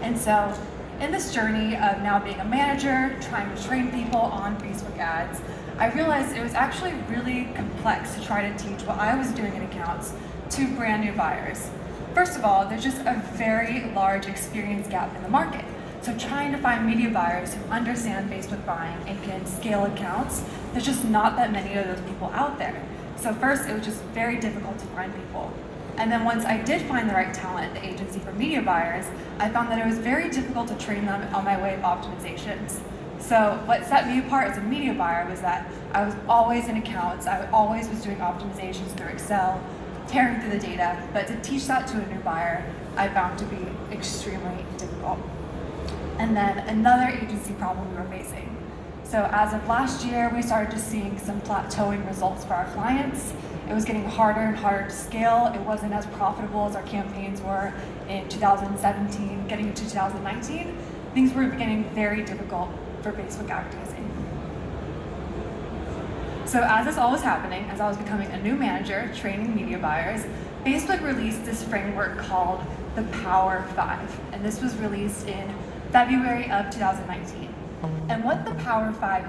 And so in this journey of now being a manager, trying to train people on Facebook ads, I realized it was actually really complex to try to teach what I was doing in accounts to brand new buyers. First of all, there's just a very large experience gap in the market. So trying to find media buyers who understand Facebook buying and can scale accounts, there's just not that many of those people out there. So first, it was just very difficult to find people. And then once I did find the right talent at the agency for media buyers, I found that it was very difficult to train them on my way of optimizations. So what set me apart as a media buyer was that I was always in accounts, I always was doing optimizations through Excel, tearing through the data, but to teach that to a new buyer, I found to be extremely difficult. And then another agency problem we were facing. So as of last year, we started just seeing some plateauing results for our clients. It was getting harder and harder to scale. It wasn't as profitable as our campaigns were in 2017, getting into 2019. Things were getting very difficult for Facebook advertising. So as this all was happening, as I was becoming a new manager, training media buyers, Facebook released this framework called the Power 5. And this was released in February of 2019. And what the Power 5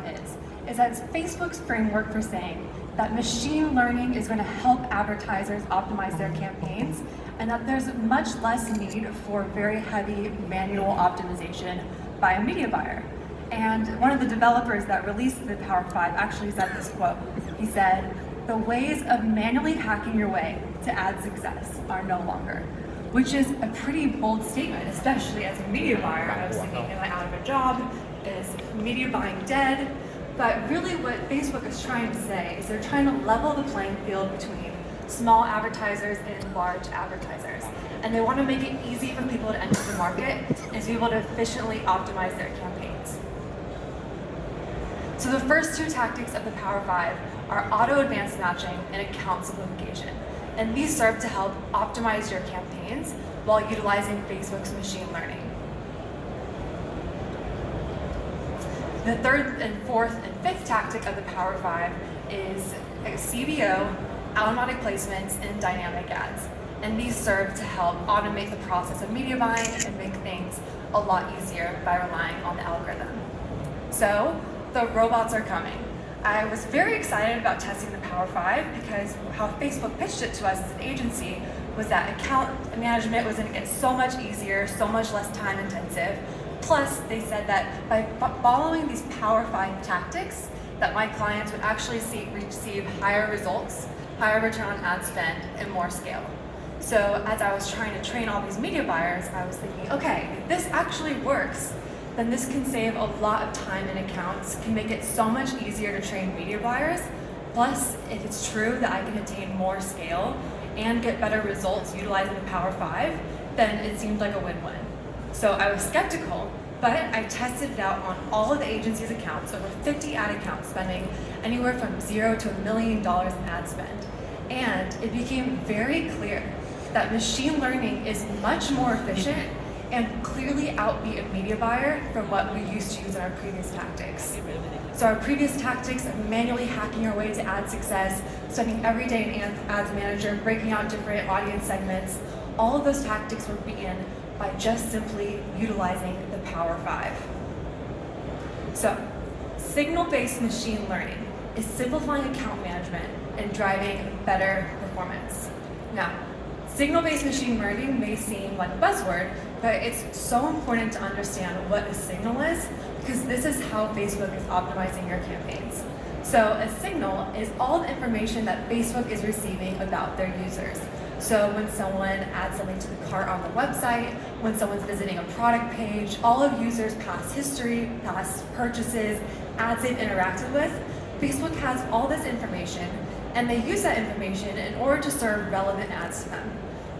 is that it's Facebook's framework for saying that machine learning is going to help advertisers optimize their campaigns, and that there's much less need for very heavy manual optimization by a media buyer. And one of the developers that released the Power 5 actually said this quote. He said, "The ways of manually hacking your way to ad success are no longer," which is a pretty bold statement, especially as a media buyer. I was thinking, am I out of a job? Is media buying dead? But really what Facebook is trying to say is they're trying to level the playing field between small advertisers and large advertisers. And they want to make it easy for people to enter the market and to be able to efficiently optimize their campaigns. So the first two tactics of the Power 5 are auto advanced matching and account simplification. And these serve to help optimize your campaigns while utilizing Facebook's machine learning. The third and fourth and fifth tactic of the Power 5 is CBO, automatic placements, and dynamic ads. And these serve to help automate the process of media buying and make things a lot easier by relying on the algorithm. So the robots are coming. I was very excited about testing the Power 5 because how Facebook pitched it to us as an agency was that account management was going to get so much easier, so much less time intensive. Plus, they said that by following these Power 5 tactics, that my clients would actually receive higher results, higher return on ad spend, and more scale. So as I was trying to train all these media buyers, I was thinking, okay, if this actually works, then this can save a lot of time in accounts, can make it so much easier to train media buyers. Plus, if it's true that I can attain more scale and get better results utilizing the Power 5, then it seemed like a win-win. So I was skeptical, but I tested it out on all of the agency's accounts, over 50 ad accounts spending anywhere from $0 to $1 million in ad spend. And it became very clear that machine learning is much more efficient and clearly outbeat a media buyer from what we used to use in our previous tactics. So our previous tactics of manually hacking our way to ad success, spending every day in Ads Manager, breaking out different audience segments, all of those tactics were beaten by just simply utilizing the Power 5. So, signal-based machine learning is simplifying account management and driving better performance. Now, signal-based machine learning may seem like a buzzword, but it's so important to understand what a signal is because this is how Facebook is optimizing your campaigns. So a signal is all the information that Facebook is receiving about their users. So when someone adds something to the cart on the website, when someone's visiting a product page, all of users' past history, past purchases, ads they've interacted with, Facebook has all this information and they use that information in order to serve relevant ads to them.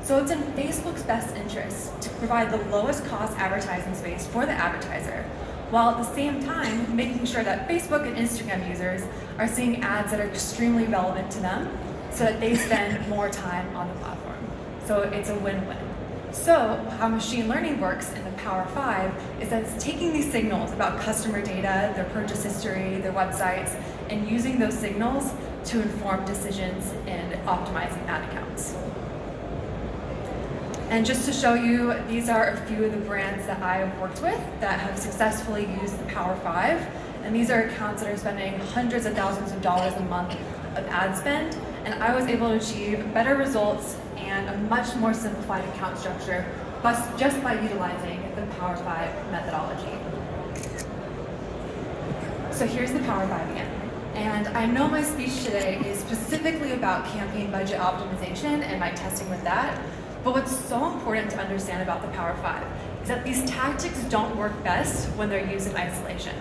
So it's in Facebook's best interest to provide the lowest cost advertising space for the advertiser, while at the same time making sure that Facebook and Instagram users are seeing ads that are extremely relevant to them so that they spend more time on the platform. So it's a win-win. So how machine learning works in the Power 5 is that it's taking these signals about customer data, their purchase history, their websites, and using those signals to inform decisions in optimizing ad accounts. And just to show you, these are a few of the brands that I have worked with that have successfully used the Power 5. And these are accounts that are spending hundreds of thousands of dollars a month of ad spend. And I was able to achieve better results and a much more simplified account structure just by utilizing the Power 5 methodology. So here's the Power 5 again. And I know my speech today is specifically about campaign budget optimization and my testing with that. But what's so important to understand about the Power 5 is that these tactics don't work best when they're used in isolation.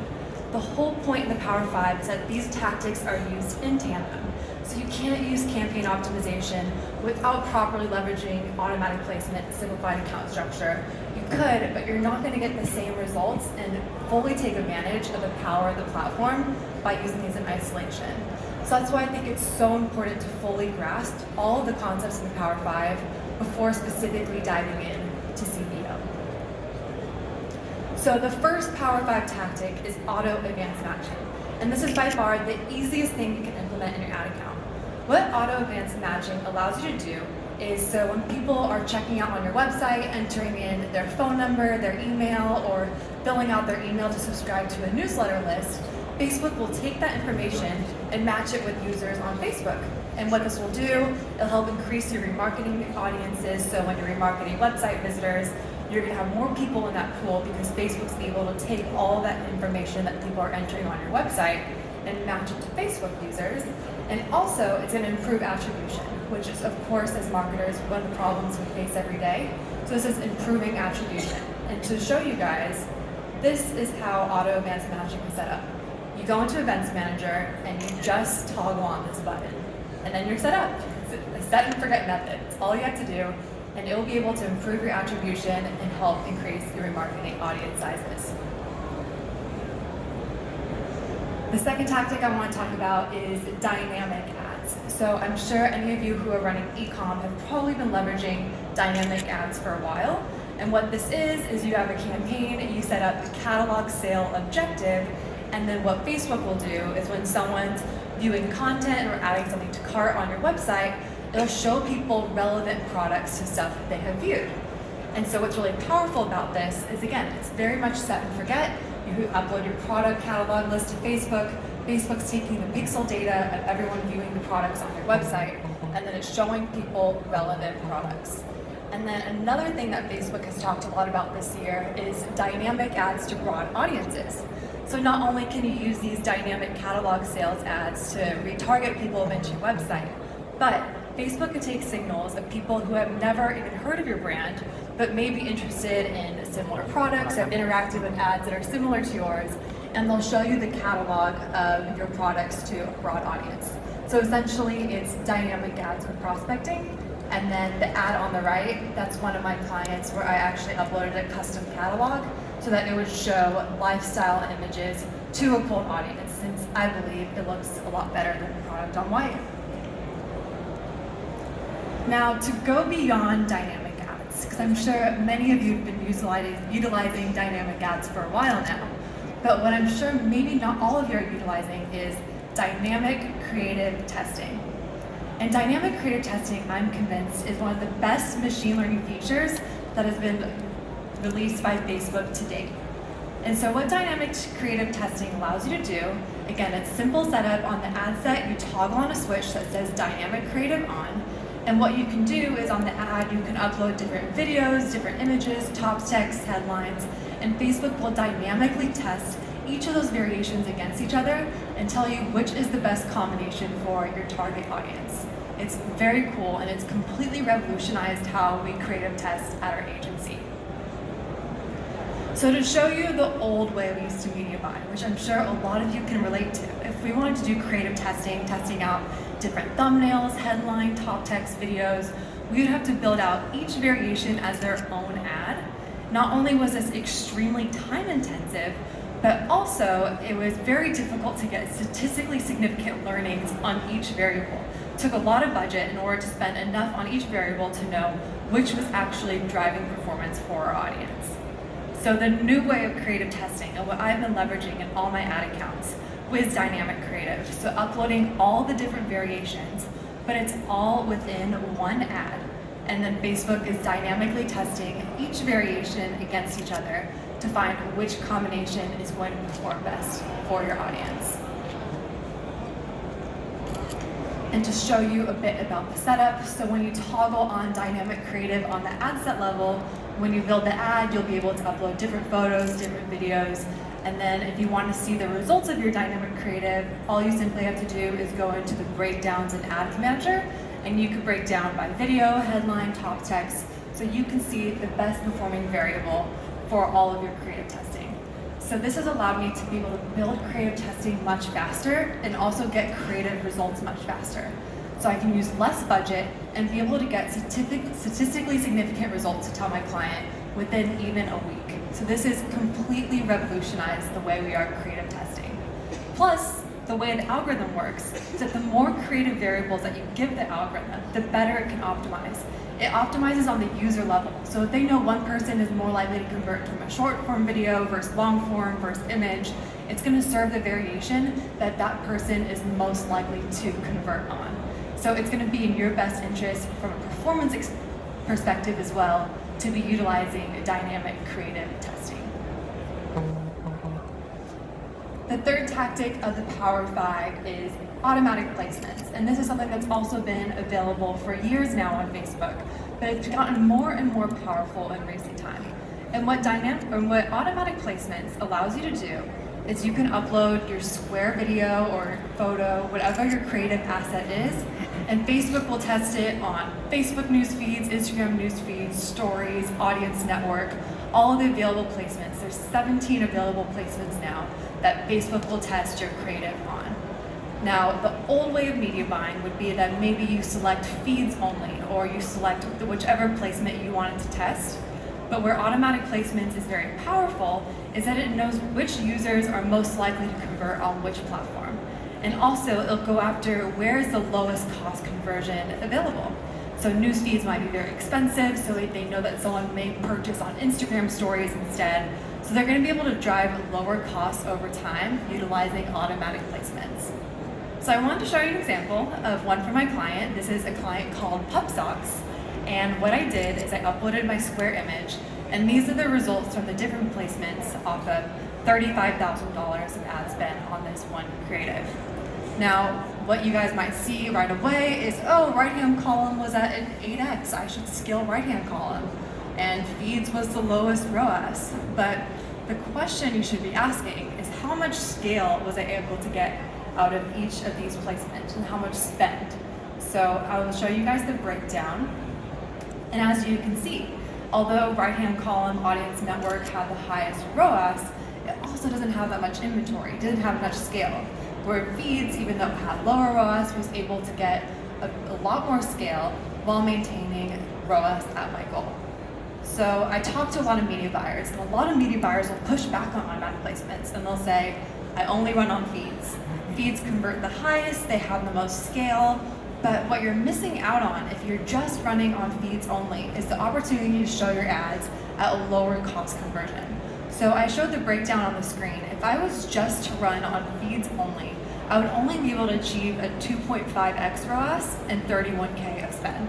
The whole point in the Power 5 is that these tactics are used in tandem. So you can't use campaign optimization without properly leveraging automatic placement, simplified account structure. You could, but you're not going to get the same results and fully take advantage of the power of the platform by using these in isolation. So that's why I think it's so important to fully grasp all of the concepts in the Power 5 before specifically diving in to CBO. So the first Power 5 tactic is auto advanced matching. And this is by far the easiest thing you can implement in your ad account. What auto advanced matching allows you to do is, so when people are checking out on your website, entering in their phone number, their email, or filling out their email to subscribe to a newsletter list, Facebook will take that information and match it with users on Facebook. And what this will do, it'll help increase your remarketing audiences. So when you're remarketing website visitors, you're going to have more people in that pool because Facebook's able to take all that information that people are entering on your website and match it to Facebook users. And also, it's going to improve attribution, which is, of course, as marketers, one of the problems we face every day. So this is improving attribution. And to show you guys, this is how auto advanced matching is set up. You go into Events Manager and you just toggle on this button. And then you're set up. It's a set and forget method. It's all you have to do, and it will be able to improve your attribution and help increase your remarketing audience sizes. The second tactic I want to talk about is dynamic ads. So I'm sure any of you who are running e-com have probably been leveraging dynamic ads for a while. And what this is you have a campaign, you set up a catalog sale objective, and then what Facebook will do is when someone's viewing content or adding something to cart on your website, it'll show people relevant products to stuff that they have viewed. And so what's really powerful about this is, again, it's very much set and forget. You upload your product catalog list to Facebook. Facebook's taking the pixel data of everyone viewing the products on your website, and then it's showing people relevant products. And then another thing that Facebook has talked a lot about this year is dynamic ads to broad audiences. So not only can you use these dynamic catalog sales ads to retarget people into your website, but Facebook can take signals of people who have never even heard of your brand, but may be interested in similar products, have interacted with ads that are similar to yours, and they'll show you the catalog of your products to a broad audience. So essentially, it's dynamic ads for prospecting. And then the ad on the right, that's one of my clients where I actually uploaded a custom catalog so that it would show lifestyle images to a cold audience, since I believe it looks a lot better than the product on white. Now, to go beyond dynamic ads, because I'm sure many of you have been utilizing dynamic ads for a while now, but what I'm sure maybe not all of you are utilizing is dynamic creative testing. And dynamic creative testing, I'm convinced, is one of the best machine learning features that has been released by Facebook to date. And so what dynamic creative testing allows you to do, again, it's simple setup. On the ad set, you toggle on a switch that says dynamic creative on. And what you can do is on the ad, you can upload different videos, different images, top text, headlines, and Facebook will dynamically test each of those variations against each other and tell you which is the best combination for your target audience. It's very cool, and it's completely revolutionized how we creative test at our agency. So to show you the old way we used to media buy, which I'm sure a lot of you can relate to, if we wanted to do creative testing, testing out different thumbnails, headline, top text videos, we would have to build out each variation as their own ad. Not only was this extremely time intensive, but also it was very difficult to get statistically significant learnings on each variable. It took a lot of budget in order to spend enough on each variable to know which was actually driving performance for our audience. So the new way of creative testing, and what I've been leveraging in all my ad accounts, was dynamic creative. So uploading all the different variations, but it's all within one ad. And then Facebook is dynamically testing each variation against each other to find which combination is going to perform best for your audience. And to show you a bit about the setup, so when you toggle on dynamic creative on the ad set level, when you build the ad, you'll be able to upload different photos, different videos, and then if you want to see the results of your dynamic creative, all you simply have to do is go into the breakdowns in Ads Manager, and you can break down by video, headline, top text, so you can see the best performing variable for all of your creative testing. So this has allowed me to be able to build creative testing much faster and also get creative results much faster. So I can use less budget and be able to get statistically significant results to tell my client within even a week. So this has completely revolutionized the way we are creative testing. Plus, the way the algorithm works is that the more creative variables that you give the algorithm, the better it can optimize. It optimizes on the user level. So if they know one person is more likely to convert from a short form video versus long form versus image, it's going to serve the variation that that person is most likely to convert on. So it's going to be in your best interest from a performance perspective as well to be utilizing dynamic creative testing. The third tactic of the Power of 5 is automatic placements, and this is something that's also been available for years now on Facebook, but it's gotten more and more powerful in recent time. And what automatic placements allows you to do is you can upload your square video or photo, whatever your creative asset is, and Facebook will test it on Facebook news feeds, Instagram news feeds, stories, audience network, all of the available placements. There's 17 available placements now that Facebook will test your creative on. Now, the old way of media buying would be that maybe you select feeds only, or you select whichever placement you wanted to test. But where automatic placements is very powerful is that it knows which users are most likely to convert on which platform. And also, it'll go after where is the lowest cost conversion available. So news feeds might be very expensive, so they know that someone may purchase on Instagram stories instead. So they're going to be able to drive lower costs over time utilizing automatic placements. So I wanted to show you an example of one from my client. This is a client called Pup Socks. And what I did is I uploaded my square image, and these are the results from the different placements off of $35,000 of ad spend on this one creative. Now, what you guys might see right away is, oh, right-hand column was at an 8x, I should scale right-hand column. And feeds was the lowest ROAS. But the question you should be asking is how much scale was I able to get out of each of these placements and how much spend? So I will show you guys the breakdown. And as you can see, although right-hand column audience network had the highest ROAS, it also doesn't have that much inventory, it didn't have much scale. Where feeds, even though it had lower ROAS, was able to get a lot more scale while maintaining ROAS at my goal. So I talked to a lot of media buyers, and a lot of media buyers will push back on automatic placements, and they'll say, I only run on feeds. Feeds convert the highest, they have the most scale, but what you're missing out on if you're just running on feeds only is the opportunity to show your ads at a lower cost conversion. So I showed the breakdown on the screen. If I was just to run on feeds only, I would only be able to achieve a 2.5x ROAS and 31K of spend.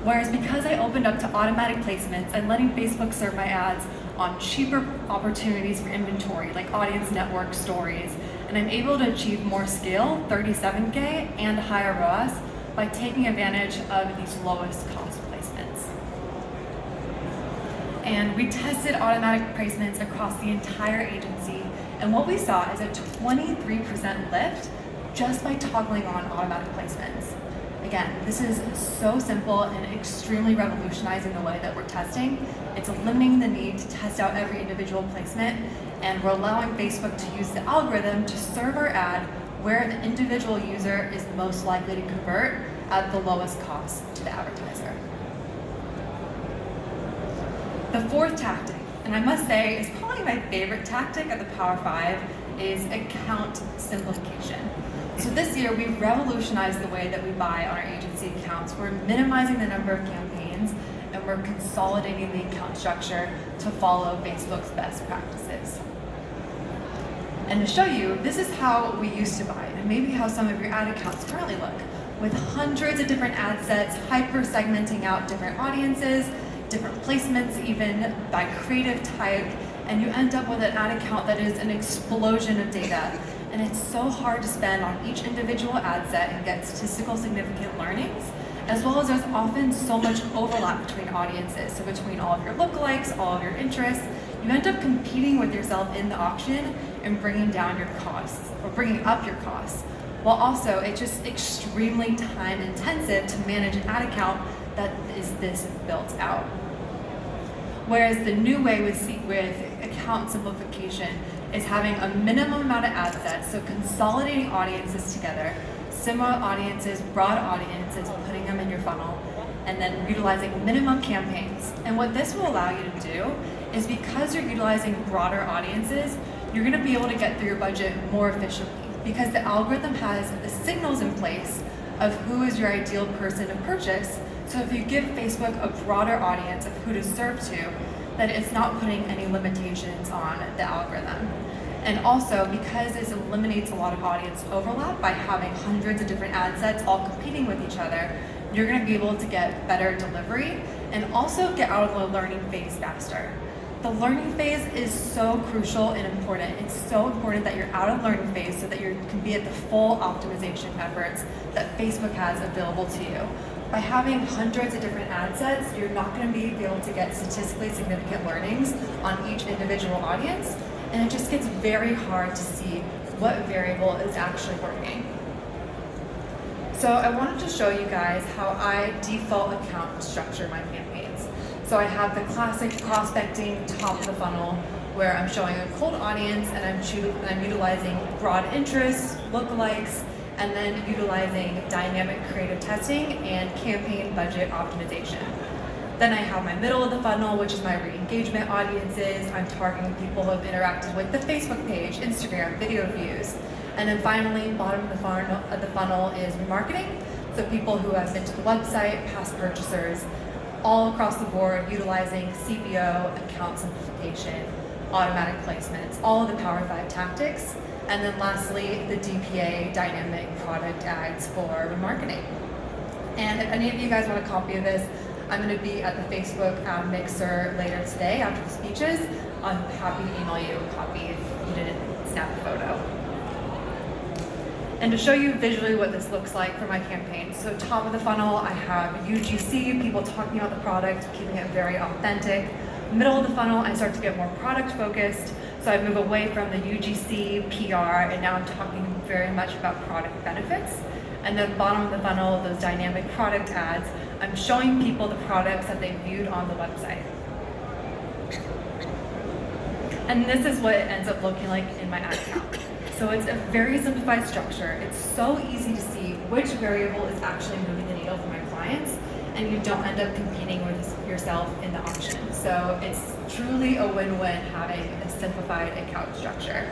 Whereas because I opened up to automatic placements and letting Facebook serve my ads on cheaper opportunities for inventory, like audience network stories, and I'm able to achieve more scale, 37K, and a higher ROAS by taking advantage of these lowest cost placements. And we tested automatic placements across the entire agency, and what we saw is a 23% lift just by toggling on automatic placements. Again, this is so simple and extremely revolutionizing the way that we're testing. It's eliminating the need to test out every individual placement, and we're allowing Facebook to use the algorithm to serve our ad where the individual user is most likely to convert at the lowest cost to the advertiser. The fourth tactic, and I must say is probably my favorite tactic of the Power 5, is account simplification. So this year, we've revolutionized the way that we buy on our agency accounts. We're minimizing the number of campaigns, and we're consolidating the account structure to follow Facebook's best practices. And to show you, this is how we used to buy, and maybe how some of your ad accounts currently look. with hundreds of different ad sets, hyper-segmenting out different audiences, different placements, even by creative type, and you end up with an ad account that is an explosion of data. And it's so hard to spend on each individual ad set and get statistical significant learnings, as well as there's often so much overlap between audiences. So between all of your lookalikes, all of your interests, you end up competing with yourself in the auction and bringing down your costs, or bringing up your costs. While also, it's just extremely time intensive to manage an ad account that is this built out. Whereas the new way with account simplification is having a minimum amount of ad sets, so consolidating audiences together, similar audiences, broad audiences, putting them in your funnel, and then utilizing minimum campaigns. And what this will allow you to do is, because you're utilizing broader audiences, you're gonna be able to get through your budget more efficiently, because the algorithm has the signals in place of who is your ideal person to purchase. So if you give Facebook a broader audience of who to serve to, then it's not putting any limitations on the algorithm. And also, because this eliminates a lot of audience overlap by having hundreds of different ad sets all competing with each other, you're gonna be able to get better delivery and also get out of the learning phase faster. The learning phase is so crucial and important. It's so important that you're out of learning phase so that you can be at the full optimization efforts that Facebook has available to you. By having hundreds of different ad sets, you're not going to be able to get statistically significant learnings on each individual audience, and it just gets very hard to see what variable is actually working. So I wanted to show you guys how I default account structure my campaigns. So I have the classic prospecting top of the funnel, where I'm showing a cold audience and I'm utilizing broad interests, lookalikes, and then utilizing dynamic creative testing and campaign budget optimization. Then I have my middle of the funnel, which is my re-engagement audiences. I'm targeting people who have interacted with the Facebook page, Instagram, video views. And then finally, bottom of the funnel is remarketing. So people who have been to the website, past purchasers, all across the board, utilizing CPO, account simplification, automatic placements, all of the Power 5 tactics. And then lastly, the DPA, dynamic product ads for remarketing. And if any of you guys want a copy of this, I'm going to be at the Facebook ad mixer later today after the speeches. I'm happy to email you a copy if you didn't snap a photo. And to show you visually what this looks like for my campaign. So top of the funnel, I have UGC, people talking about the product, keeping it very authentic. Middle of the funnel, I start to get more product focused. So I move away from the UGC, PR, and now I'm talking very much about product benefits. And then bottom of the funnel, those dynamic product ads, I'm showing people the products that they viewed on the website. And this is what it ends up looking like in my ad account. So it's a very simplified structure. It's so easy to see which variable is actually moving the needle for my clients, and you don't end up competing with yourself in the auction. So it's truly a win-win having a simplified account structure.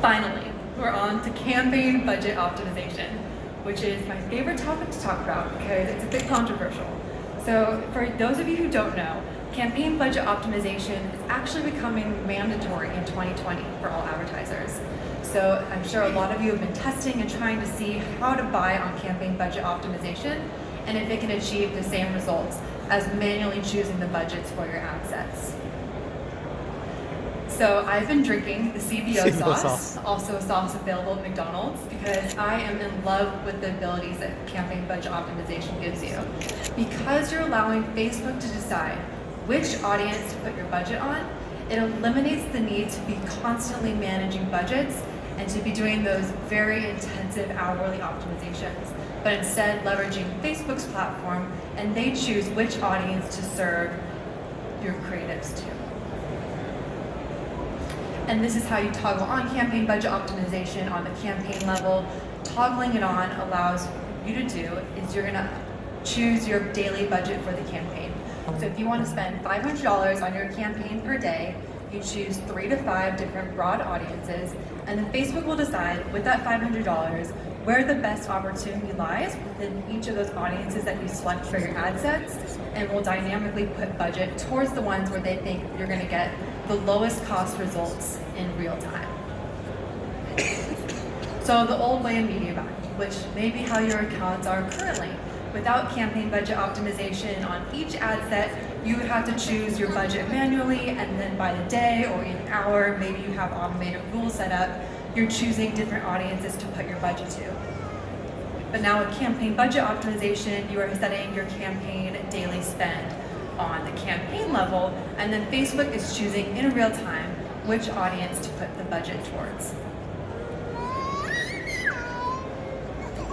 Finally, we're on to campaign budget optimization, which is my favorite topic to talk about because it's a bit controversial. So for those of you who don't know, campaign budget optimization is actually becoming mandatory in 2020 for all advertisers. So I'm sure a lot of you have been testing and trying to see how to buy on campaign budget optimization and if it can achieve the same results as manually choosing the budgets for your ad sets. So I've been drinking the CBO sauce, also a sauce available at McDonald's, because I am in love with the abilities that campaign budget optimization gives you. Because you're allowing Facebook to decide which audience to put your budget on, it eliminates the need to be constantly managing budgets and to be doing those very intensive hourly optimizations, but instead leveraging Facebook's platform, and they choose which audience to serve your creatives to. And this is how you toggle on campaign budget optimization on the campaign level. Toggling it on allows you to do is you're gonna choose your daily budget for the campaign. So if you want to spend $500 on your campaign per day, you choose 3 to 5 different broad audiences, and then Facebook will decide with that $500 where the best opportunity lies within each of those audiences that you select for your ad sets, and will dynamically put budget towards the ones where they think you're going to get the lowest cost results in real time. So the old way of media buying. which may be how your accounts are currently. Without campaign budget optimization on each ad set, you would have to choose your budget manually, and then by the day or in an hour, maybe you have automated rules set up, you're choosing different audiences to put your budget to. But now with campaign budget optimization, you are setting your campaign daily spend on the campaign level, and then Facebook is choosing in real time which audience to put the budget towards.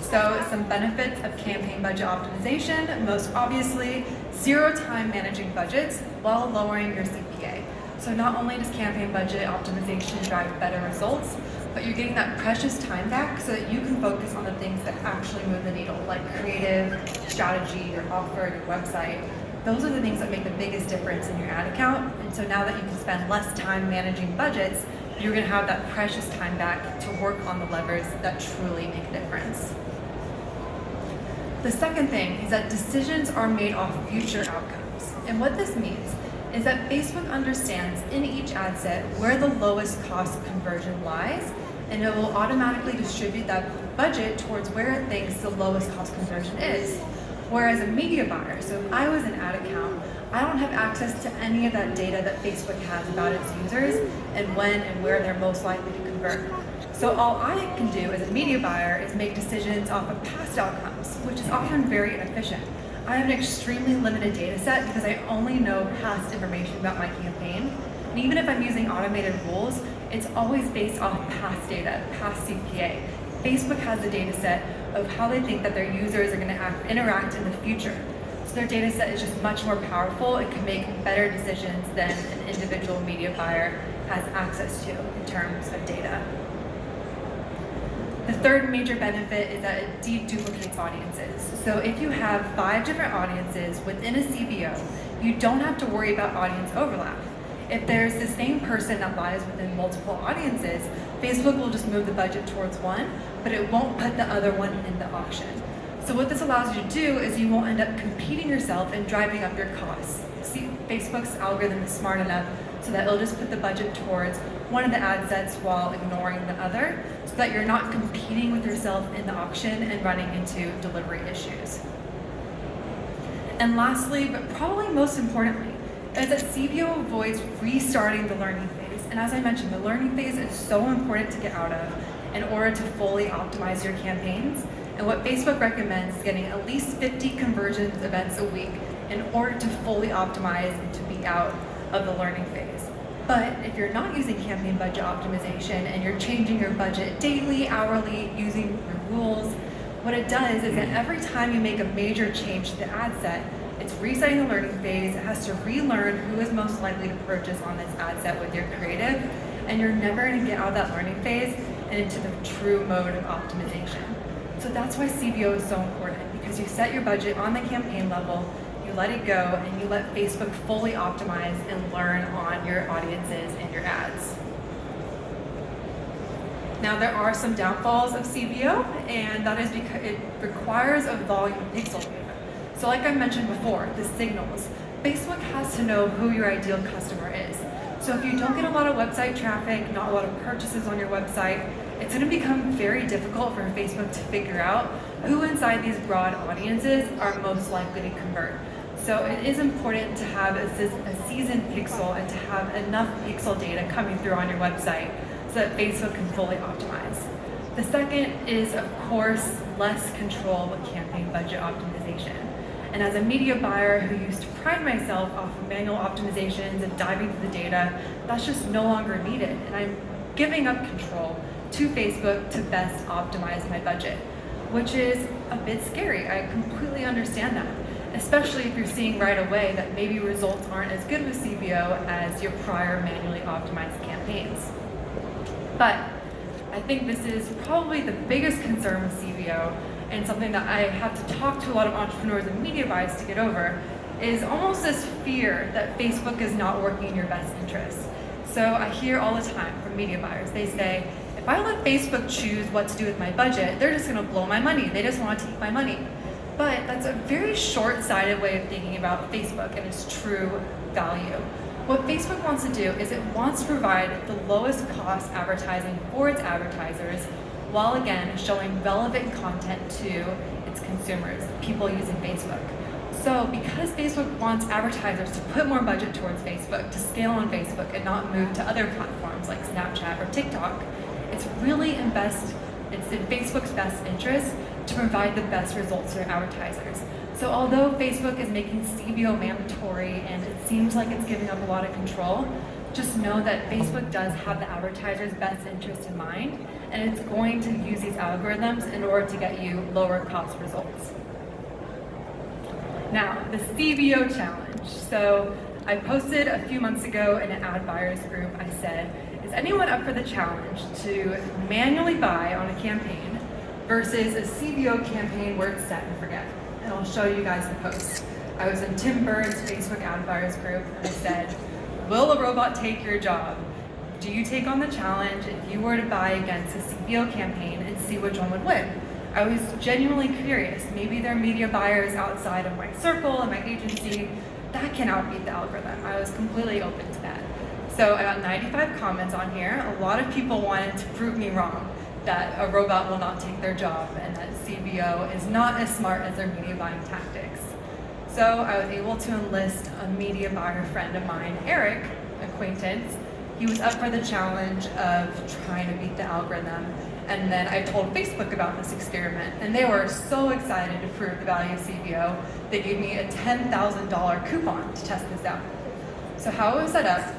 So some benefits of campaign budget optimization, most obviously, zero time managing budgets while lowering your CPA. So not only does campaign budget optimization drive better results, but you're getting that precious time back so that you can focus on the things that actually move the needle, like creative, strategy, your offer, your website. Those are the things that make the biggest difference in your ad account. And so now that you can spend less time managing budgets, you're gonna have that precious time back to work on the levers that truly make a difference. The second thing is that decisions are made off future outcomes. And what this means is that Facebook understands in each ad set where the lowest cost conversion lies, and it will automatically distribute that budget towards where it thinks the lowest cost conversion is. Whereas a media buyer, so if I was an ad account, I don't have access to any of that data that Facebook has about its users and when and where they're most likely to convert. So all I can do as a media buyer is make decisions off of past outcomes, which is often very inefficient. I have an extremely limited data set because I only know past information about my campaign. And even if I'm using automated rules, it's always based off past data, past CPA. Facebook has the data set of how they think that their users are going to interact in the future. So their data set is just much more powerful and can make better decisions than an individual media buyer has access to in terms of data. The third major benefit is that it deduplicates audiences. So if you have 5 different audiences within a CBO, you don't have to worry about audience overlap. If there's the same person that lies within multiple audiences, Facebook will just move the budget towards one, but it won't put the other one in the auction. So what this allows you to do is you won't end up competing yourself and driving up your costs. See, Facebook's algorithm is smart enough so that it'll just put the budget towards one of the ad sets while ignoring the other, so that you're not competing with yourself in the auction and running into delivery issues. And lastly, but probably most importantly, is that CBO avoids restarting the learning phase. And as I mentioned, the learning phase is so important to get out of in order to fully optimize your campaigns. And what Facebook recommends is getting at least 50 conversions events a week in order to fully optimize and to be out of the learning phase. But if you're not using campaign budget optimization and you're changing your budget daily, hourly, using your rules, what it does is that every time you make a major change to the ad set, it's resetting the learning phase. It has to relearn who is most likely to purchase on this ad set with your creative, and you're never going to get out of that learning phase and into the true mode of optimization. So that's why CBO is so important, because you set your budget on the campaign level, you let it go, and you let Facebook fully optimize and learn on your audiences and your ads. Now there are some downfalls of CBO, and that is because it requires a volume pixel data. So like I mentioned before, the signals. Facebook has to know who your ideal customer is. So if you don't get a lot of website traffic, not a lot of purchases on your website, it's going to become very difficult for Facebook to figure out who inside these broad audiences are most likely to convert. So it is important to have a seasoned pixel and to have enough pixel data coming through on your website so that Facebook can fully optimize. The second is, of course, less control with campaign budget optimization. And as a media buyer who used to pride myself off of manual optimizations and diving into the data, that's just no longer needed. And I'm giving up control to Facebook to best optimize my budget, which is a bit scary. I completely understand that, especially if you're seeing right away that maybe results aren't as good with CBO as your prior manually optimized campaigns. But I think this is probably the biggest concern with CBO, and something that I have to talk to a lot of entrepreneurs and media buyers to get over, is almost this fear that Facebook is not working in your best interest. So I hear all the time from media buyers, they say, if I let Facebook choose what to do with my budget, they're just gonna blow my money. They just wanna take my money. But that's a very short-sighted way of thinking about Facebook and its true value. What Facebook wants to do is it wants to provide the lowest cost advertising for its advertisers while again showing relevant content to its consumers, people using Facebook. So because Facebook wants advertisers to put more budget towards Facebook, to scale on Facebook and not move to other platforms like Snapchat or TikTok, it's in Facebook's best interest to provide the best results to their advertisers. So although Facebook is making CBO mandatory and it seems like it's giving up a lot of control, just know that Facebook does have the advertiser's best interest in mind, and it's going to use these algorithms in order to get you lower cost results. Now, the CBO challenge. So I posted a few months ago in an ad buyers group, I said, is anyone up for the challenge to manually buy on a campaign versus a CBO campaign where it's set and forget? And I'll show you guys the post. I was in Tim Bird's Facebook ad buyers group, and I said, will a robot take your job? Do you take on the challenge if you were to buy against a CBO campaign and see which one would win? I was genuinely curious. Maybe there are media buyers outside of my circle and my agency that can outbeat the algorithm. I was completely open to that. So I got 95 comments on here. A lot of people wanted to prove me wrong, that a robot will not take their job and that CBO is not as smart as their media buying tactics. So I was able to enlist a media buyer friend of mine, Eric, acquaintance. He was up for the challenge of trying to beat the algorithm. And then I told Facebook about this experiment, and they were so excited to prove the value of CBO, they gave me a $10,000 coupon to test this out. So how it was set up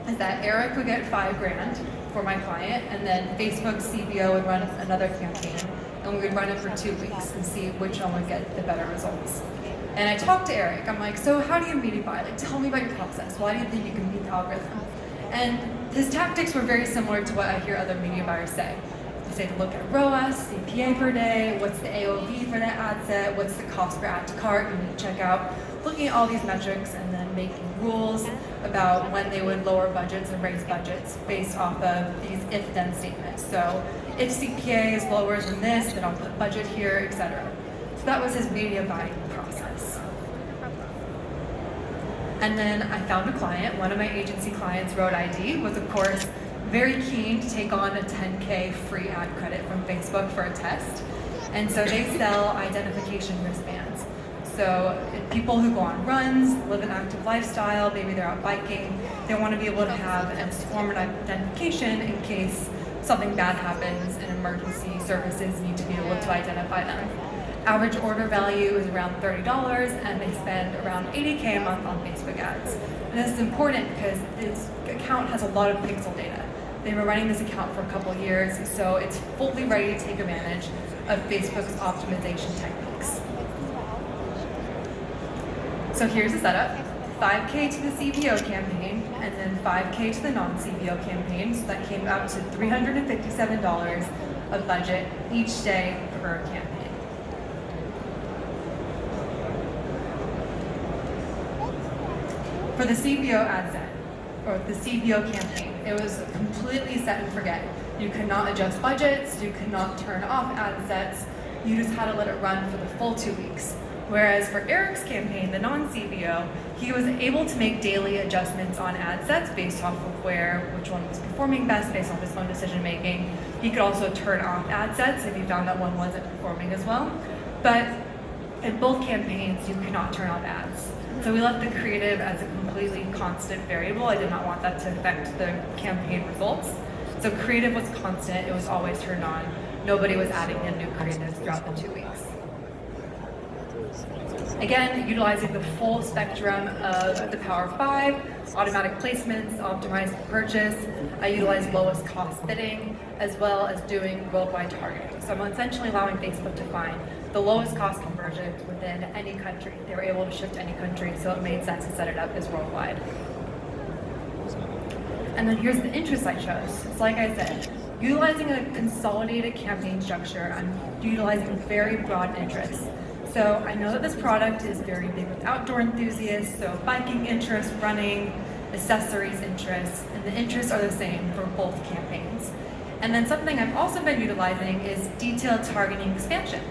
is that Eric would get $5,000 for my client, and then Facebook CBO would run another campaign, and we would run it for 2 weeks and see which one would get the better results. And I talked to Eric. I'm like, so how do you media buy? Like, tell me about your process. Why do you think you can beat the algorithm? And his tactics were very similar to what I hear other media buyers say. They say to look at ROAS, CPA per day, what's the AOV for that ad set, what's the cost per add to cart, you need to check out, looking at all these metrics and then making rules about when they would lower budgets and raise budgets based off of these if-then statements. So if CPA is lower than this, then I'll put budget here, etc. So that was his media buying process. And then I found a client. One of my agency clients, Road ID, was of course very keen to take on a 10K free ad credit from Facebook for a test. And so they sell identification wristbands. So people who go on runs, live an active lifestyle, maybe they're out biking, they want to be able to have a form of identification in case something bad happens and emergency services need to be able to identify them. Average order value is around $30, and they spend around $80K a month on Facebook ads. And this is important because this account has a lot of pixel data. They were running this account for a couple years, so it's fully ready to take advantage of Facebook's optimization techniques. So here's the setup. 5K to the CBO campaign, and then 5K to the non-CBO campaign, so that came out to $357 of budget each day per campaign. For the CBO ad set, or the CBO campaign, it was completely set and forget. You could not adjust budgets, you could not turn off ad sets, you just had to let it run for the full 2 weeks. Whereas for Eric's campaign, the non-CBO, he was able to make daily adjustments on ad sets based off of which one was performing best based on his own decision making. He could also turn off ad sets if he found that one wasn't performing as well. But in both campaigns, you could not turn off ads. So we left the creative as a completely constant variable. I did not want that to affect the campaign results. So creative was constant, it was always turned on. Nobody was adding in new creatives throughout the 2 weeks. Again, utilizing the full spectrum of the Power of 5, automatic placements, optimized purchase. I utilized lowest cost bidding, as well as doing worldwide targeting. So I'm essentially allowing Facebook to find the lowest cost conversion within any country. They were able to ship to any country, so it made sense to set it up as worldwide. And then here's the interest I chose. So like I said, utilizing a consolidated campaign structure, I'm utilizing very broad interests. So I know that this product is very big with outdoor enthusiasts, so biking interests, running, accessories interests, and the interests are the same for both campaigns. And then something I've also been utilizing is detailed targeting expansion.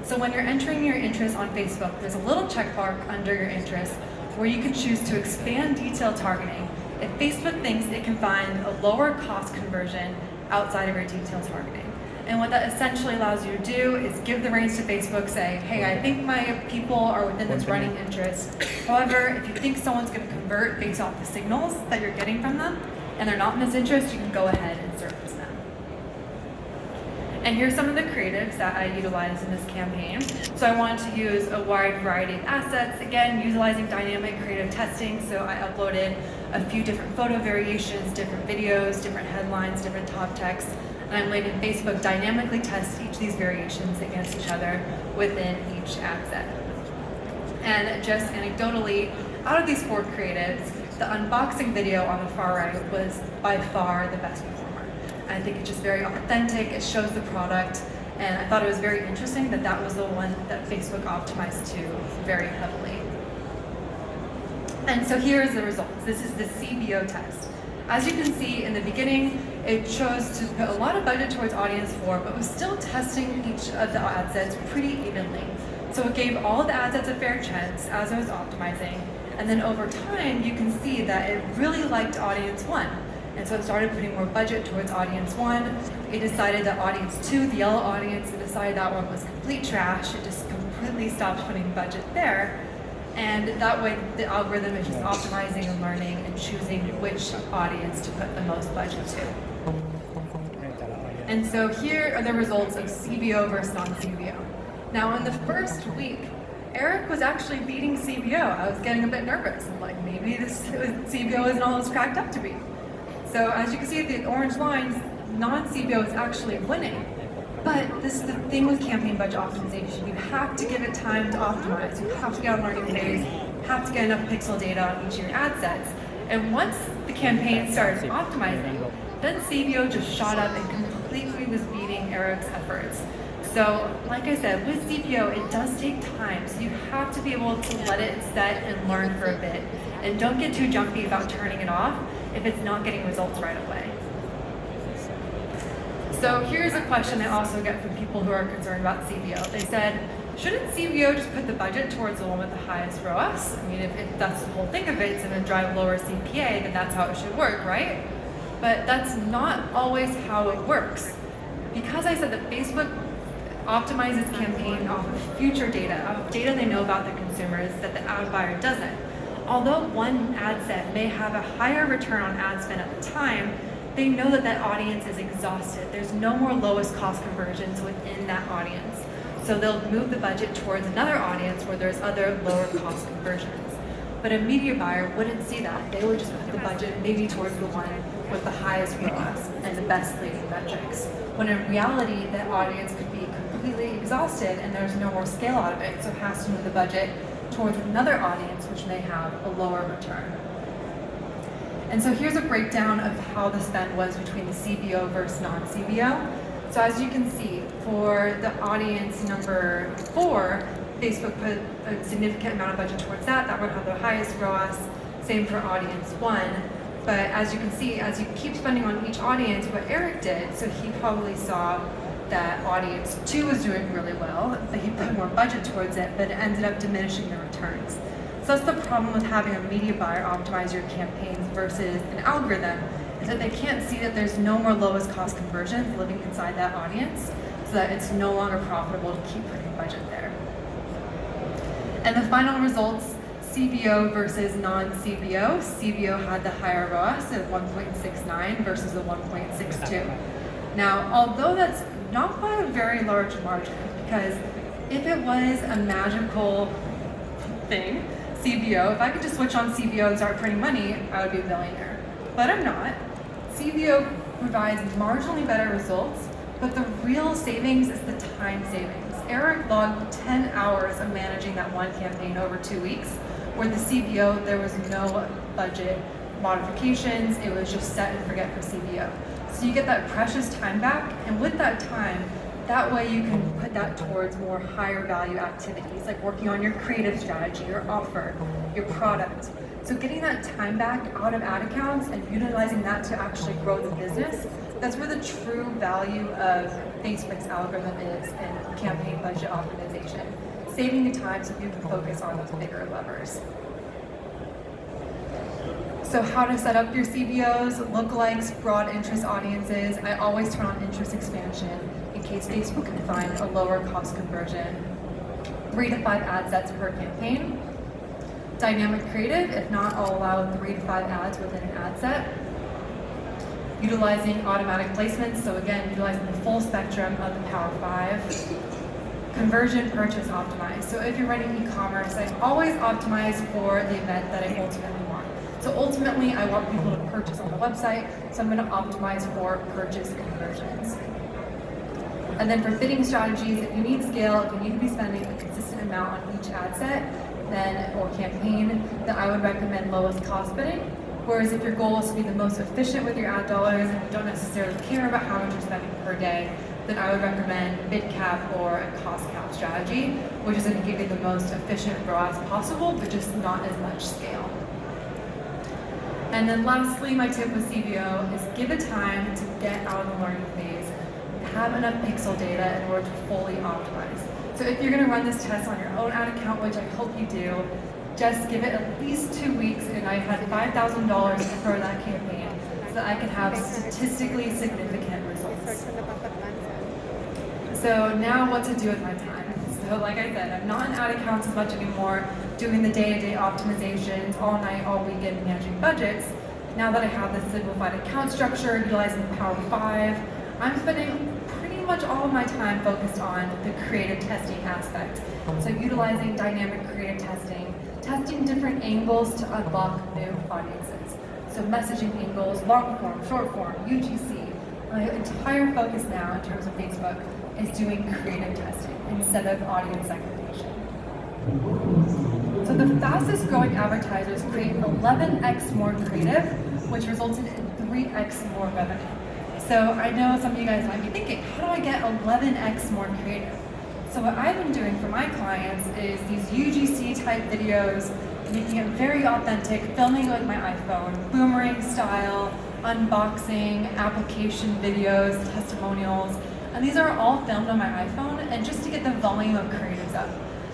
So when you're entering your interests on Facebook, there's a little check mark under your interests where you can choose to expand detailed targeting if Facebook thinks it can find a lower cost conversion outside of your detailed targeting. And what that essentially allows you to do is give the reins to Facebook, say, hey, I think my people are within this running interest. However, if you think someone's going to convert based off the signals that you're getting from them, and they're not in this interest, you can go ahead and surface them. And here's some of the creatives that I utilized in this campaign. So I wanted to use a wide variety of assets, again, utilizing dynamic creative testing. So I uploaded a few different photo variations, different videos, different headlines, different top text, and I'm letting Facebook dynamically test each of these variations against each other within each ad set. And just anecdotally, out of these 4 creatives, the unboxing video on the far right was by far the best performer. I think it's just very authentic, it shows the product, and I thought it was very interesting that that was the one that Facebook optimized to very heavily. And so here's the results. This is the CBO test. As you can see in the beginning, it chose to put a lot of budget towards audience 4, but was still testing each of the ad sets pretty evenly. So it gave all the ad sets a fair chance as it was optimizing, and then over time you can see that it really liked audience 1. And so it started putting more budget towards audience 1. It decided that audience 2, the yellow audience, it decided that one was complete trash. It just completely stopped putting budget there. And that way the algorithm is just optimizing and learning and choosing which audience to put the most budget to. And so here are the results of CBO versus non-CBO. Now in the first week, Eric was actually beating CBO. I was getting a bit nervous. I'm like, maybe this CBO isn't all it's cracked up to be. So as you can see, the orange lines, non-CBO is actually winning. But this is the thing with campaign budget optimization. You have to give it time to optimize. You have to get on learning phase, have to get enough pixel data on each of your ad sets. And once the campaign started optimizing, then CBO just shot up and completely was beating Eric's efforts. So like I said, with CBO, it does take time. So you have to be able to let it set and learn for a bit. And don't get too jumpy about turning it off if it's not getting results right away. So here's a question I also get from people who are concerned about CBO. They said, shouldn't CBO just put the budget towards the one with the highest ROAS? I mean, if that's the whole thing of it, it's going to drive lower CPA, then that's how it should work, right? But that's not always how it works. Because I said that Facebook optimizes campaign off of future data, off of data they know about the consumers that the ad buyer doesn't. Although one ad set may have a higher return on ad spend at the time, they know that that audience is exhausted. There's no more lowest cost conversions within that audience. So they'll move the budget towards another audience where there's other lower cost conversions. But a media buyer wouldn't see that. They would just put the budget maybe towards the one with the highest ROAS and the best leading metrics. When in reality, that audience could be completely exhausted and there's no more scale out of it. So it has to move the budget towards another audience which may have a lower return. And so here's a breakdown of how the spend was between the CBO versus non-CBO. So as you can see, for the audience number 4, Facebook put a significant amount of budget towards that. That would have the highest ROAS. Same for audience 1. But as you can see, as you keep spending on each audience, what Eric did, so he probably saw that audience 2 was doing really well, but he put more budget towards it, but it ended up diminishing the returns. So that's the problem with having a media buyer optimize your campaigns versus an algorithm, is that they can't see that there's no more lowest cost conversions living inside that audience, so that it's no longer profitable to keep putting budget there. And the final results, CBO versus non-CBO. CBO had the higher ROAS of 1.69 versus the 1.62. Now, although that's not by a very large margin, because if it was a magical thing, CBO, if I could just switch on CBO and start printing money, I would be a billionaire. But I'm not. CBO provides marginally better results, but the real savings is the time savings. Eric logged 10 hours of managing that one campaign over 2 weeks, where the CBO, there was no budget modifications, it was just set and forget for CBO. So you get that precious time back, and with that time, that way you can put that towards more higher value activities, like working on your creative strategy, your offer, your product. So getting that time back out of ad accounts and utilizing that to actually grow the business, that's where the true value of Facebook's algorithm is in campaign budget optimization. Saving the time so you can focus on those bigger levers. So how to set up your CBOs, lookalikes, broad interest audiences. I always turn on interest expansion. In case Facebook can find a lower cost conversion, 3 to 5 ad sets per campaign. Dynamic creative, if not, I'll allow 3 to 5 ads within an ad set. Utilizing automatic placements, so again, utilizing the full spectrum of the Power 5. Conversion purchase optimized. So if you're running e-commerce, I always optimize for the event that I ultimately want. So ultimately, I want people to purchase on the website, so I'm going to optimize for purchase conversions. And then for bidding strategies, if you need scale, if you need to be spending a consistent amount on each ad set, or campaign, then I would recommend lowest cost bidding. Whereas if your goal is to be the most efficient with your ad dollars and you don't necessarily care about how much you're spending per day, then I would recommend bid cap or a cost cap strategy, which is going to give you the most efficient ROAS possible, but just not as much scale. And then lastly, my tip with CBO is give it time to get out of the learning phase, have enough pixel data in order to fully optimize. So if you're going to run this test on your own ad account, which I hope you do, just give it at least 2 weeks, and I had $5,000 for that campaign so that I could have statistically significant results. So now what to do with my time. So like I said, I'm not in ad accounts as much anymore, doing the day-to-day optimizations all night, all weekend, managing budgets. Now that I have this simplified account structure, utilizing the Power 5, I'm spending pretty much all of my time focused on the creative testing aspect. So utilizing dynamic creative testing, testing different angles to unlock new audiences. So messaging angles, long form, short form, UGC. My entire focus now in terms of Facebook is doing creative testing instead of audience segmentation. So the fastest growing advertisers create 11x more creative, which resulted in 3x more revenue. So I know some of you guys might be thinking, how do I get 11x more creative? So what I've been doing for my clients is these UGC type videos, making it very authentic, filming it with my iPhone, boomerang style, unboxing, application videos, testimonials, and these are all filmed on my iPhone, and just to get the volume of creatives up.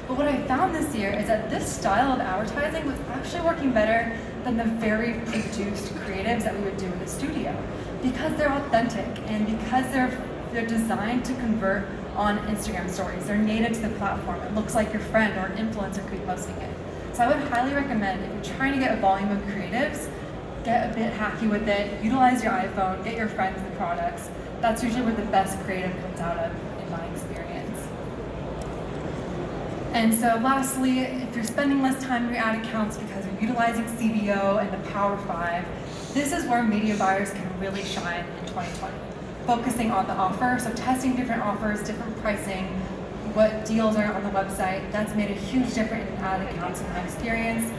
But what I found this year is that this style of advertising was actually working better than the very produced creatives that we would do in the studio, because they're authentic and because they're designed to convert on Instagram stories. They're native to the platform. It looks like your friend or an influencer could be posting it. So I would highly recommend, if you're trying to get a volume of creatives, get a bit hacky with it, utilize your iPhone, get your friends the products. That's usually where the best creative comes out of, in my experience. And so lastly, if you're spending less time in your ad accounts because you're utilizing CBO and the Power 5, this is where media buyers can really shine in 2020. Focusing on the offer, so testing different offers, different pricing, what deals are on the website. That's made a huge difference in ad accounts in my experience.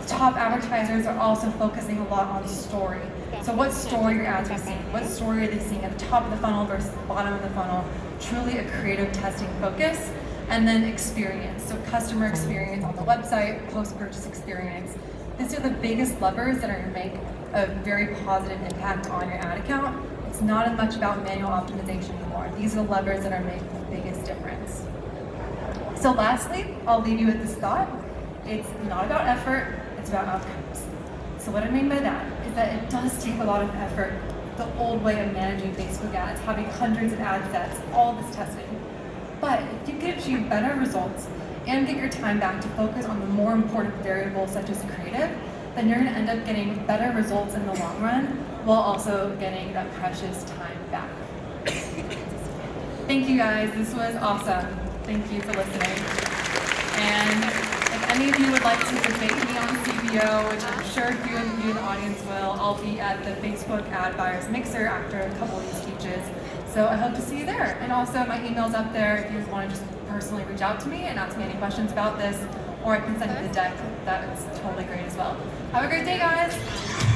Top advertisers are also focusing a lot on story. So what story your ads are seeing? What story are they seeing at the top of the funnel versus the bottom of the funnel? Truly a creative testing focus. And then experience, so customer experience on the website, post-purchase experience. These are the biggest levers that are going to make a very positive impact on your ad account. It's not as much about manual optimization anymore. These are the levers that are making the biggest difference. So lastly, I'll leave you with this thought. It's not about effort, it's about outcomes. So what I mean by that is that it does take a lot of effort, the old way of managing Facebook ads, having hundreds of ad sets, all this testing. But if you can achieve better results and get your time back to focus on the more important variables such as creative, then you're going to end up getting better results in the long run while also getting that precious time back. Thank you guys, this was awesome. Thank you for listening. And if any of you would like to debate me on CBO, which I'm sure a few of you in the audience will, I'll be at the Facebook Ad Buyers Mixer after a couple of these speeches. So I hope to see you there. And also my email's up there if you want to just personally reach out to me and ask me any questions about this, or I can send you the deck. That's totally great as well. Have a great day, guys.